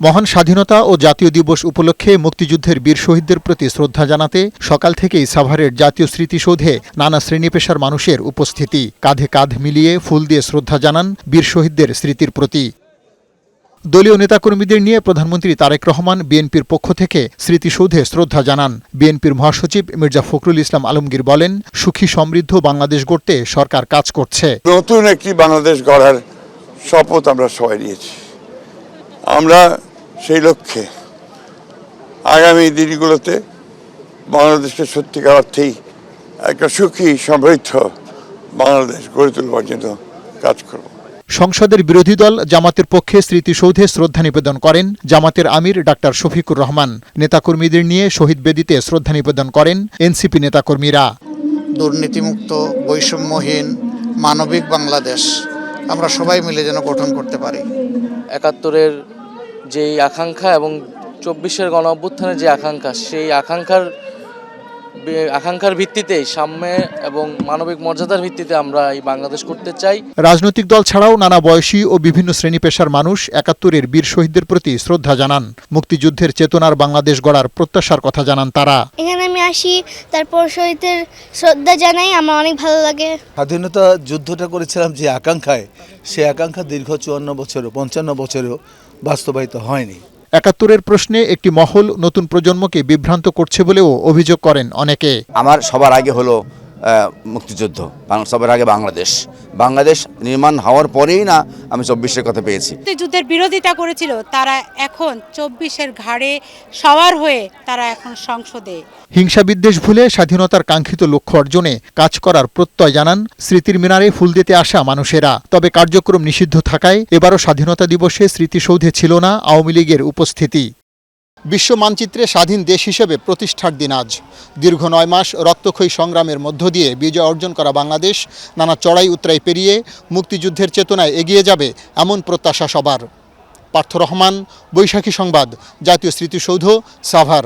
মহান স্বাধীনতা ও জাতীয় দিবস উপলক্ষে মুক্তিযুদ্ধের বীর শহীদদের প্রতি শ্রদ্ধা জানাতে সকাল থেকেই সাভারের জাতীয় স্মৃতিসৌধে নানা শ্রেণী-পেশার মানুষের উপস্থিতি। কাঁধে কাঁধ মিলিয়ে ফুল দিয়ে শ্রদ্ধা জানান বীর শহীদদের স্মৃতির প্রতি। দলীয় নেতাকর্মীদের নিয়ে প্রধানমন্ত্রী তারেক রহমান বিএনপির পক্ষ থেকে স্মৃতিসৌধে শ্রদ্ধা জানান। বিএনপির মহাসচিব মির্জা ফখরুল ইসলাম আলমগীর বলেন, সুখী সমৃদ্ধ বাংলাদেশ গড়তে সরকার কাজ করছে। নতুন একটি বাংলাদেশ গড়ার শপথ আমরা সবাই নিয়েছি। আমরা সেই লক্ষ্যে আগামী দিনগুলোতে বাংলাদেশকে সত্যিকার অর্থেই একটা সুখী সমৃদ্ধ বাংলাদেশ গড়ে তুলবার জন্য কাজ করব। সংসদের বিরোধী দল জামাতের পক্ষে স্মৃতিসৌধে শ্রদ্ধা নিবেদন করেন জামাতের আমির ডাক্তার শফিকুর রহমান। নেতাকর্মীদের নিয়ে শহীদ বেদিতে শ্রদ্ধা নিবেদন করেন এনসিপি নেতাকর্মীরা। দুর্নীতিমুক্ত, বৈষম্যহীন, মানবিক বাংলাদেশ আমরা সবাই মিলে যেন গঠন করতে পারি। ৭১-এর যেই আকাঙ্ক্ষা এবং ২৪-এর গণঅভ্যুত্থানের যে আকাঙ্ক্ষা, সেই আকাঙ্ক্ষার ভিত্তিতে সাম্য এবং মানবিক মর্যাদার ভিত্তিতে আমরা এই বাংলাদেশ করতে চাই। রাজনৈতিক দল ছাড়াও নানা বয়সী ও বিভিন্ন শ্রেণী পেশার মানুষ ৭১-এর বীর শহীদদের প্রতি শ্রদ্ধা জানান। মুক্তিযুদ্ধের চেতনার বাংলাদেশ গড়ার প্রত্যাশার কথা জানান তারা। এখানে আমি আসি, তারপর শহীদদের শ্রদ্ধা জানাই, আমার অনেক ভালো লাগে। স্বাধীনতা যুদ্ধটা করেছিলাম যে আকাঙ্ক্ষায়, সে আকাঙ্ক্ষা দীর্ঘ ৫৪ বছরেও ৫৫ বছরেও বাস্তবায়িত হয়নি। ৭১-এর প্রশ্নে একটি মহল নতুন প্রজন্মকে বিভ্রান্ত করছে বলেও অভিযোগ করেন অনেকে। আমার সবার আগে হলো মুক্তিযুদ্ধ, সবার আগে বাংলাদেশ নির্মাণ হওয়ার পরেই না আমি ২৪-এর কথা পেয়েছি। মুক্তিযুদ্ধের বিরোধিতা করেছিল, তারা এখন ২৪-এর ঘাড়ে সওয়ার হয়ে তারা এখন সংসদে। হিংসা বিদ্বেষ ভুলে স্বাধীনতার কাঙ্ক্ষিত লক্ষ্য অর্জনে কাজ করার প্রত্যয় জানান স্মৃতির মিনারে ফুল দিতে আসা মানুষেরা। তবে কার্যক্রম নিষিদ্ধ থাকায় এবারও স্বাধীনতা দিবসে স্মৃতিসৌধে ছিল না আওয়ামী লীগের উপস্থিতি। বিশ্ব মানচিত্রে স্বাধীন দেশ হিসেবে প্রতিষ্ঠার দিন আজ। দীর্ঘ ৯ মাস রক্তক্ষয়ী সংগ্রামের মধ্য দিয়ে বিজয় অর্জন করা বাংলাদেশ নানা চড়াই উতরাই পেরিয়ে মুক্তিযুদ্ধের চেতনায় এগিয়ে যাবে এমন প্রত্যাশা সবার। পার্থ রহমান, বৈশাখী সংবাদ, জাতীয় স্মৃতিসৌধ, সাভার।